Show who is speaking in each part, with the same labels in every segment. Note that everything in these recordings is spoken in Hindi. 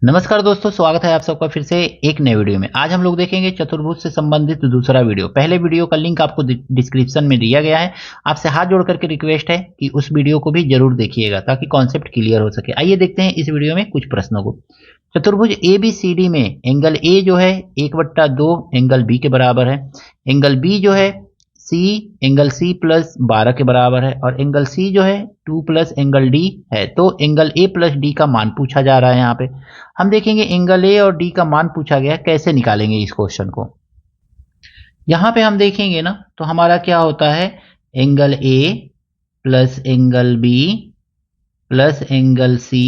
Speaker 1: नमस्कार दोस्तों, स्वागत है आप सबका फिर से एक नए वीडियो में। आज हम लोग देखेंगे चतुर्भुज से संबंधित दूसरा वीडियो। पहले वीडियो का लिंक आपको डिस्क्रिप्शन में दिया गया है। आपसे हाथ जोड़ करके रिक्वेस्ट है कि उस वीडियो को भी जरूर देखिएगा ताकि कॉन्सेप्ट क्लियर हो सके। आइए देखते हैं इस वीडियो में कुछ प्रश्नों को। चतुर्भुज ABCD में एंगल A जो है 1/2 एंगल B के बराबर है। एंगल B जो है C एंगल C प्लस 12 के बराबर है और एंगल C जो है 2 प्लस एंगल D है। तो एंगल A प्लस D का मान पूछा जा रहा है। यहाँ पे हम देखेंगे एंगल A और D का मान पूछा गया, कैसे निकालेंगे इस क्वेश्चन को। यहाँ पे हम देखेंगे ना तो हमारा क्या होता है, angle A plus angle B plus angle C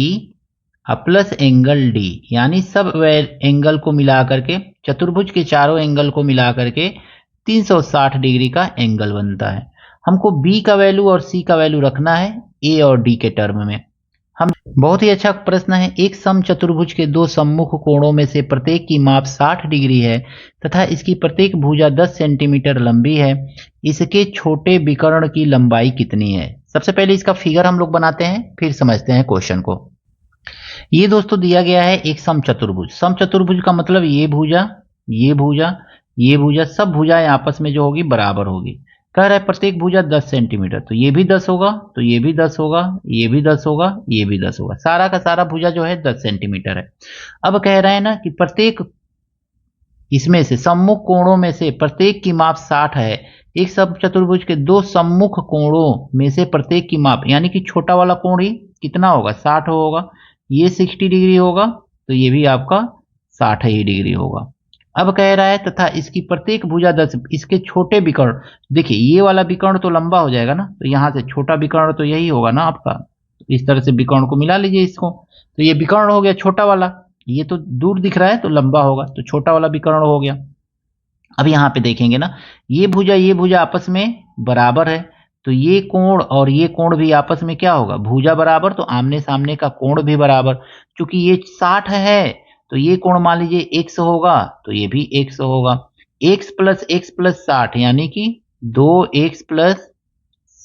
Speaker 1: plus angle D, यानी सब एंगल को मिला करके, चतुर्भुज के चारों एंगल को मिला करके 360 डिग्री का एंगल बनता है। हमको B का वैल्यू और C का वैल्यू रखना है A और D के टर्म में। हम बहुत ही अच्छा प्रश्न है। एक सम चतुर्भुज के दो सम्मुख कोणों में से प्रत्येक की माप 60 डिग्री है तथा इसकी प्रत्येक भुजा 10 सेंटीमीटर लंबी है। इसके छोटे विकर्ण की लंबाई कितनी है? सबसे पहले इसका फिगर हम लोग बनाते हैं, फिर समझते हैं क्वेश्चन को। ये दोस्तों दिया गया है एक सम चतुर्भुज। सम चतुर्भुज का मतलब ये भुजा, ये भुजा, ये भुजा, सब भुजाएं आपस में जो होगी बराबर होगी। कह रहा है प्रत्येक भुजा 10 सेंटीमीटर, तो ये भी 10 होगा, तो ये भी 10 होगा, ये भी 10 होगा, ये भी 10 होगा। सारा का सारा भुजा जो है 10 सेंटीमीटर है। अब कह रहा है ना कि प्रत्येक इसमें से सम्मुख कोणों में से प्रत्येक की माप 60 है। एक सब चतुर्भुज के दो सम्मुख कोणों में से प्रत्येक की माप, यानी कि छोटा वाला कोण ही कितना होगा, 60 होगा। ये 60 डिग्री होगा तो ये भी आपका 60 ही डिग्री होगा। अब कह रहा है तथा इसकी प्रत्येक भुजा 10, इसके छोटे विकर्ण, देखिए ये वाला विकर्ण तो लंबा हो जाएगा ना, तो यहाँ से छोटा विकर्ण तो यही होगा ना आपका। इस तरह से विकर्ण को मिला लीजिए इसको, तो ये विकर्ण हो गया छोटा वाला। ये तो दूर दिख रहा है तो लंबा होगा, तो छोटा वाला विकर्ण हो गया। अब यहाँ पे देखेंगे ना, ये भुजा आपस में बराबर है, तो ये कोण और ये कोण भी आपस में क्या होगा, भुजा बराबर, तो आमने सामने का कोण भी बराबर। क्योंकि ये 60 है तो ये कोण मान लीजिए x होगा, तो ये भी x होगा। x प्लस 60, यानी कि 2x प्लस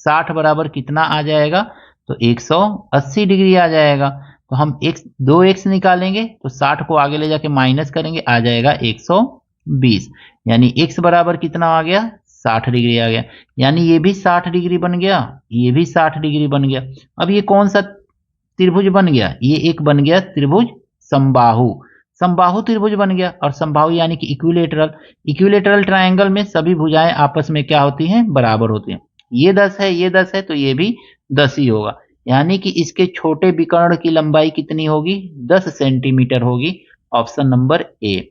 Speaker 1: 60 बराबर कितना आ जाएगा, तो 180 डिग्री आ जाएगा। तो हम 2x निकालेंगे तो 60 को आगे ले जाके माइनस करेंगे, आ जाएगा 120, यानी x बराबर कितना आ गया, 60 डिग्री आ गया। यानी ये भी 60 डिग्री बन गया, ये भी 60 डिग्री बन गया। अब ये कौन सा त्रिभुज बन गया, ये एक बन गया त्रिभुज समबाहु। समबाहु त्रिभुज बन गया। और समबाहु यानी कि इक्विलेटरल। इक्विलेटरल ट्रायंगल में सभी भुजाएं आपस में क्या होती हैं, बराबर होती हैं। ये 10 है, ये 10 है, तो ये भी 10 ही होगा। यानी कि इसके छोटे विकर्ण की लंबाई कितनी होगी, 10 सेंटीमीटर होगी। Option number A.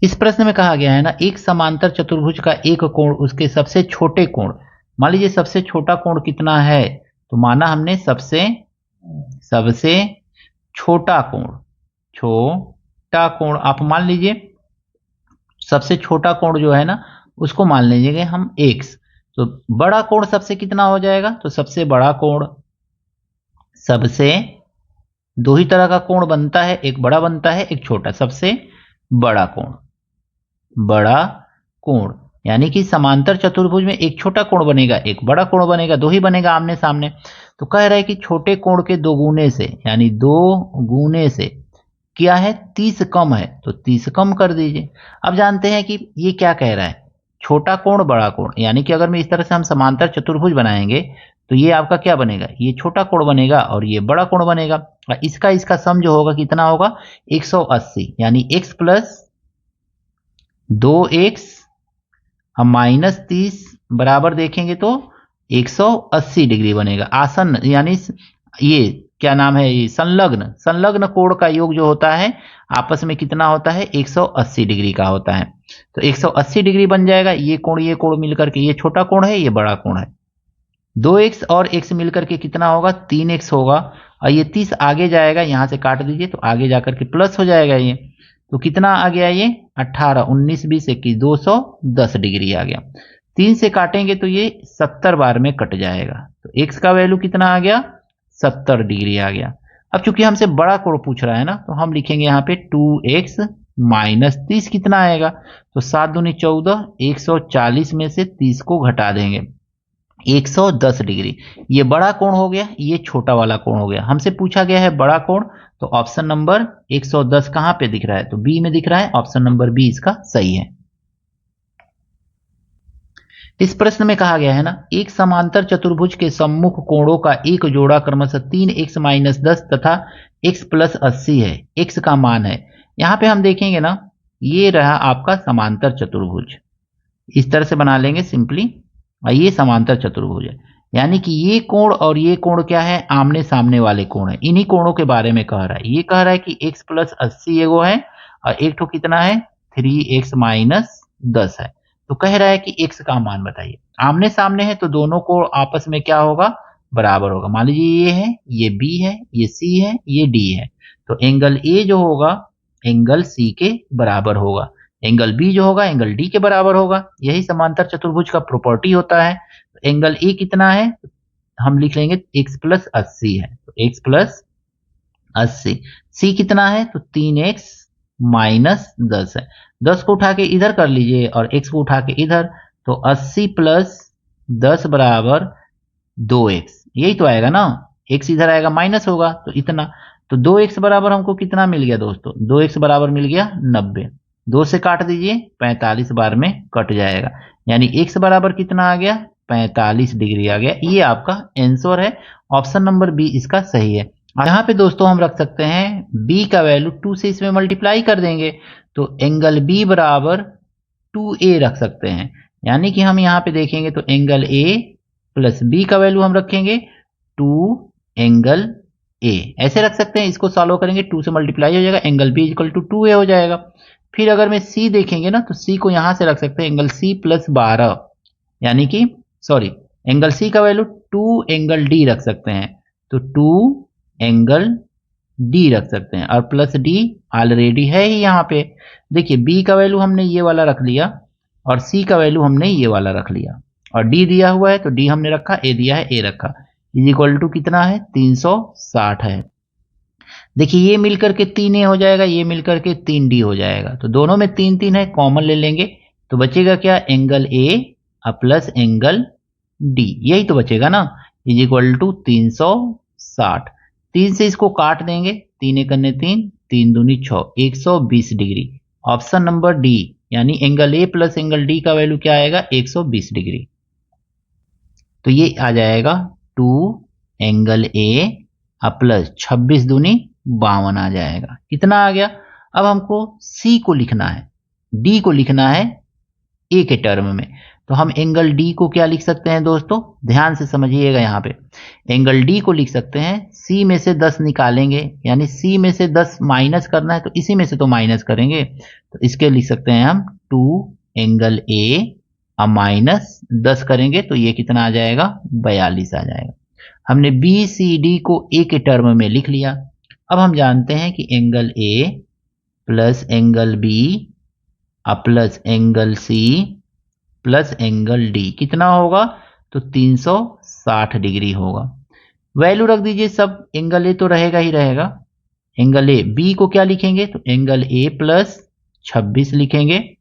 Speaker 1: इस प्रश्न में कहा गया है ना, एक समांतर चतुर्भुज का एक कोण उसके सबसे छोटे कोण, मान लीजिए सबसे छोटा कोण कितना है, तो माना हमने सबसे छोटा कोण आप मान लीजिए, सबसे छोटा कोण जो है ना उसको मान लीजिए हम x। तो बड़ा कोण सबसे कितना हो जाएगा, तो सबसे बड़ा कोण, सबसे दो ही तरह का कोण बनता है, एक बड़ा बनता है एक छोटा। सबसे बड़ा कोण यानी कि समांतर चतुर्भुज में एक छोटा कोण बनेगा, एक बड़ा कोण बनेगा, दो ही बनेगा आमने सामने। तो कह रहा है कि छोटे कोण के 2 गुने से, यानी 2 गुने से क्या है, 30 कम है, तो 30 कम कर दीजिए। अब जानते हैं कि ये क्या कह रहा है, छोटा कोण बड़ा कोण, यानी कि अगर मैं इस तरह से हम समांतर चतुर्भुज बनाएंगे तो ये आपका क्या बनेगा, ये छोटा कोण बनेगा और ये बड़ा कोण बनेगा। इसका सम जो होगा कितना होगा, 180, यानी x प्लस 2x हम माइनस 30 बराबर देखेंगे तो 180 डिग्री बनेगा। आसन्न यानी ये क्या नाम है, ये संलग्न कोण का योग जो होता है आपस में कितना होता है, 180 डिग्री का होता है। तो 180 डिग्री बन जाएगा। ये कोण मिलकर के, ये छोटा कोण है, ये बड़ा कोण है। 2x और x मिलकर के कितना होगा, 3x होगा। और ये 30 आगे जाएगा, यहां से काट दीजिए तो आगे जाकर के प्लस हो जाएगा। ये तो कितना आ गया, ये 18, 19, 20, 21, 210 डिग्री आ गया। 3 से काटेंगे तो ये 70 बार में कट जाएगा। तो x का वैल्यू कितना आ गया, 70 डिग्री आ गया। अब चूंकि हमसे बड़ा कोण पूछ रहा है ना, तो हम लिखेंगे यहाँ पे 2x माइनस 30 कितना आएगा, तो 7 दूनी 14, 140 में से 30 को घटा देंगे, 110 डिग्री। ये बड़ा कोण हो गया, ये छोटा वाला कोण हो गया। हमसे पूछा गया है बड़ा कोण, तो ऑप्शन नंबर 110 कहां पे दिख रहा है? तो बी में दिख रहा है। ऑप्शन नंबर बी इसका सही है। इस प्रश्न में कहा गया है ना, एक समांतर चतुर्भुज के सम्मुख कोणों का एक जोड़ा क्रमशः 3x-10 तथा x+80 है। x का मान है। यहां पे हम देखेंगे ना, ये रहा आपका समांतर चतुर्भुज। इस तरह से बना लेंगे सिंपली, और ये समांतर चतुर्भुज है। यानी कि ये कोण और ये कोण क्या है? आमने सामने वाले कोण है। इन्हीं कोणों के बारे में कह रहा है। ये कह रहा है कि x+80 एगो है और एक ठो कितना है? 3x-10 है। तो कह रहा है कि x का मान बताइए। आमने सामने है तो दोनों कोण आपस में क्या होगा? बराबर होगा। मान लीजिए ये है, ये b है, ये c है, ये d है। तो एंगल a जो होगा एंगल c के बराबर होगा, एंगल b जो होगा एंगल d के बराबर होगा। यही समांतर चतुर्भुज का प्रॉपर्टी होता है। तो एंगल a कितना है? हम लिख लेंगे x+80 है, तो x+80। c कितना है? तो 3x-10 है। 10 को उठा के इधर कर लीजिए और x को उठा के इधर, तो 80+10 बराबर 2x। यही तो आएगा ना, x इधर आएगा माइनस होगा तो इतना। तो 2x बराबर हमको कितना मिल गया दोस्तों? 2x बराबर मिल गया 90। 2 से काट दीजिए, 45 बार में कट जाएगा। यानी x बराबर कितना आ गया? 45 डिग्री आ गया। ये आपका आंसर है। ऑप्शन नंबर बी इसका सही है। यहाँ पे दोस्तों हम रख सकते हैं b का वैल्यू 2 से इसमें मल्टीप्लाई कर देंगे, तो एंगल b बराबर 2a रख सकते हैं। यानी कि हम यहाँ पे देखेंगे तो एंगल a प्लस b का वैल्यू हम रखेंगे 2 एंगल a, ऐसे रख सकते हैं। इसको सॉल्व करेंगे, 2 से मल्टीप्लाई हो जाएगा, angle b equal to 2a हो जाएगा। फिर अगर मैं c देखेंगे ना, तो c को यहाँ से रख सकते हैं एंगल c प्लस 12, यानी कि सॉरी, एंगल c का वैल्यू 2 एंगल d रख सकते हैं, तो 2 एंगल d रख सकते हैं, और प्लस d ऑलरेडी है ही यहाँ पे। देखिए b का वैल्यू हमने ये वाला रख लिया और c का वैल्यू हमने ये वाला रख लिया, और d दिया हुआ है तो d हमने रखा, a दिया है a रखा। इज इक्वल टू कितना है? 360 है। देखिए ये मिलकर के 3a हो जाएगा, ये मिलकर के 3d हो जाएगा। तो दोनों में 3 3 है, कॉमन ले लेंगे तो बचेगा क्या? Angle a plus angle d, यही तो बचेगा ना। Is equal to 360। 3 से इसको काट देंगे, 3 एक 3, 3 दूनी 6, 120 डिग्री। ऑप्शन नंबर डी, यानी angle A plus angle D का वैल्यू क्या आएगा? 120 डिग्री। तो ये आ जाएगा 2 एंगल ए प्लस 26 दूनी 52 आ जाएगा। कितना आ गया? अब हमको सी को लिखना है, डी को लिखना है ए के टर्म में। तो हम एंगल डी को क्या लिख सकते हैं दोस्तों? ध्यान से समझिएगा। यहाँ पे एंगल डी को लिख सकते हैं, सी में से 10 निकालेंगे, यानी सी में से 10 माइनस करना है तो इसी में से तो माइनस करेंगे। तो इसके लिख सकते हैं हम 2 एंगल ए माइनस 10 करेंगे तो ये कितना आ जाएगा? 42 आ जाएगा। हमने बी सी डी को ए के टर्म में लिख लिया। अब हम जानते हैं कि angle A plus angle B plus angle C plus angle D कितना होगा? तो 360 डिग्री होगा। वैल्यू रख दीजिए सब, एंगल ए तो रहेगा ही रहेगा। एंगल ए, बी को क्या लिखेंगे? तो एंगल ए प्लस 26 लिखेंगे।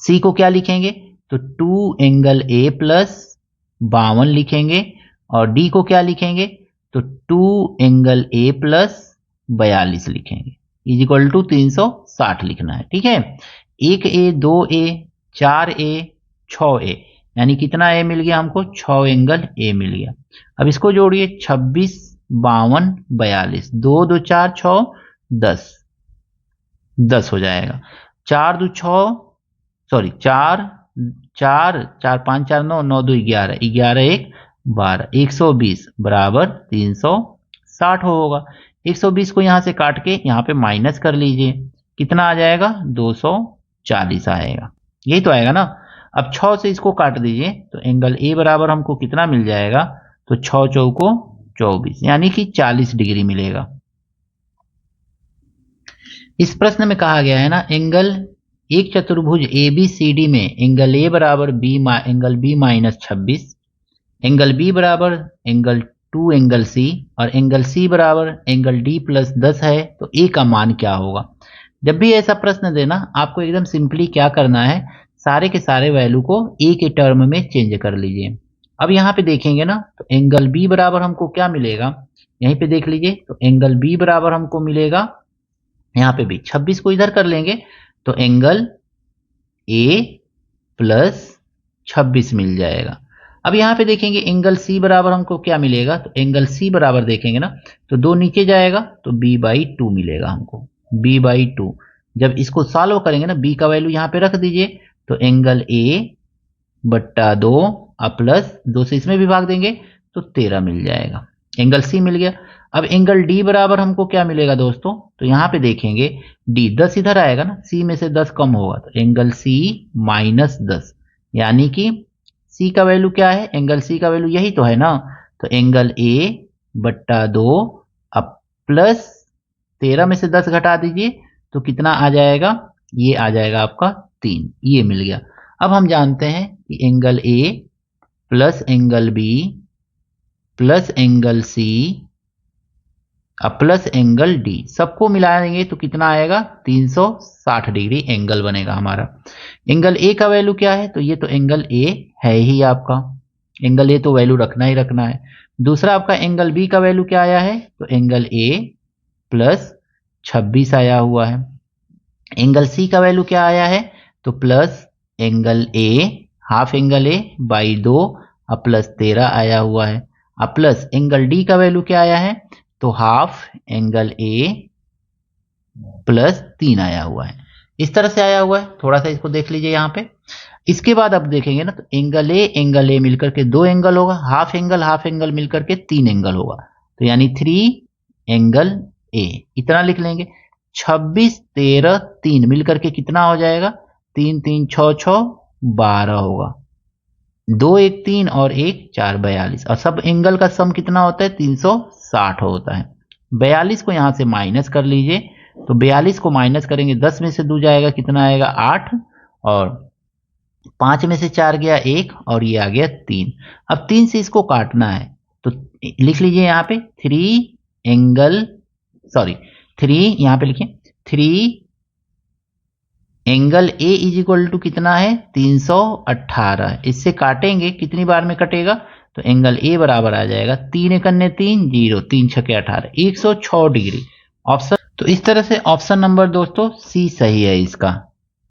Speaker 1: सी को क्या लिखेंगे? तो 2 एंगल ए प्लस 52 लिखेंगे। और डी को क्या लिखेंगे? तो 2 एंगल ए प्लस 42 लिखेंगे। इज इक्वल टू 360 लिखना है। ठीक है, 1a 2a 4a 6a, यानी कितना a मिल गया हमको? 6 एंगल a मिल गया। अब इसको जोड़िए, 26 52 42, 2 2 4 6 10, 10 हो जाएगा। 4 2 6, सॉरी 4 4 4 5 4 9, 9 2 11, 11 1 12, 120 बराबर 360 होगा। 120 को यहाँ से काट के यहाँ पे माइनस कर लीजिए, कितना आ जाएगा? 240 आएगा। यही तो आएगा ना। अब 6 से इसको काट दीजिए तो एंगल ए बराबर हमको कितना मिल जाएगा? तो 6 चौको 24, यानी कि 40 डिग्री मिलेगा। इस प्रश्न में कहा गया है ना, एंगल एक चतुर्भुज ए बी सी डी में एंगल ए बराबर angle B minus 26, angle B बराबर एंगल 2 एंगल सी और एंगल सी बराबर एंगल डी प्लस 10 है, तो ए का मान क्या होगा? जब भी ऐसा प्रश्न देना, आपको एकदम सिंपली क्या करना है, सारे के सारे वैल्यू को ए के टर्म में चेंज कर लीजिए। अब यहाँ पे देखेंगे ना, तो एंगल बी बराबर हमको क्या मिलेगा? यहीं पे देख लीजिए, तो एंगल बी बराबर हमको मिलेगा, यहाँ पे भी 26 को इधर कर लेंगे तो एंगल ए प्लस 26 मिल जाएगा। अब यहाँ पे देखेंगे एंगल सी बराबर हमको क्या मिलेगा, तो एंगल सी बराबर देखेंगे ना, तो 2 नीचे जाएगा तो b/2 मिलेगा हमको, b/2। जब इसको सॉल्व करेंगे ना, b का वैल्यू यहाँ पे रख दीजिए, तो एंगल ए बट्टा 2 अब प्लस 2 से इसमें भी भाग देंगे तो 13 मिल जाएगा, एंगल सी मिल गया। अब एंगल डी बराबर हमको क्या मिलेगा दोस्तों, तो यहाँ पे देखेंगे डी 10 इधर आएगा ना, सी में से 10 कम होगा तो एंगल सी -10, यानी कि सी का वैल्यू क्या है, एंगल सी का वैल्यू यही तो है ना, तो एंगल ए बट्टा 2 अब प्लस 13 में से 10 घटा दीजिए तो कितना आ जाएगा, ये आ जाएगा आपका 3, ये मिल गया। अब हम जानते हैं कि angle A plus angle B plus angle C अब प्लस एंगल डी सबको मिलाएंगे तो कितना आएगा, 360 डिग्री एंगल बनेगा हमारा। एंगल ए का वैल्यू क्या है, तो ये तो एंगल ए है ही आपका, एंगल ए तो वैल्यू रखना ही रखना है। दूसरा आपका एंगल बी का वैल्यू क्या आया है, तो एंगल ए प्लस 26 आया हुआ है। एंगल सी का वैल्यू क्या आया है, तो plus angle A half angle A by 2 अब प्लस 13 आया हुआ है। अब प्लस एंगल डी का वैल्यू क्या आया है, तो हाफ एंगल ए प्लस 3 आया हुआ है। इस तरह से आया हुआ है, थोड़ा सा इसको देख लीजिए यहाँ पे। इसके बाद अब देखेंगे ना, तो एंगल ए मिलकर के 2 एंगल होगा, हाफ एंगल मिलकर के 3 एंगल होगा, तो यानी 3 एंगल ए, इतना लिख लेंगे। 26 13 3 मिलकर के कितना हो जाएगा, 3 3 6 6 12 होगा, 2 1 3 और 1 4 42, और सब एंगल का सम कितना होता है, 360 होता है। 42 को यहाँ से माइनस कर लीजिए, तो 42 को माइनस करेंगे 10 में से 2 जाएगा कितना आएगा 8, और 5 में से 4 गया 1 और ये आ गया 3। अब 3 से इसको काटना है तो लिख लीजिए यहाँ पे 3 यहाँ पे लिखिए 3 angle A is equal to कितना है, 318। इससे काटेंगे कितनी बार में कटेगा, तो एंगल ए बराबर आ जाएगा 3 × 3 0 3 6 18 106 डिग्री। ऑप्शन, तो इस तरह से ऑप्शन नंबर दोस्तों सी सही है इसका।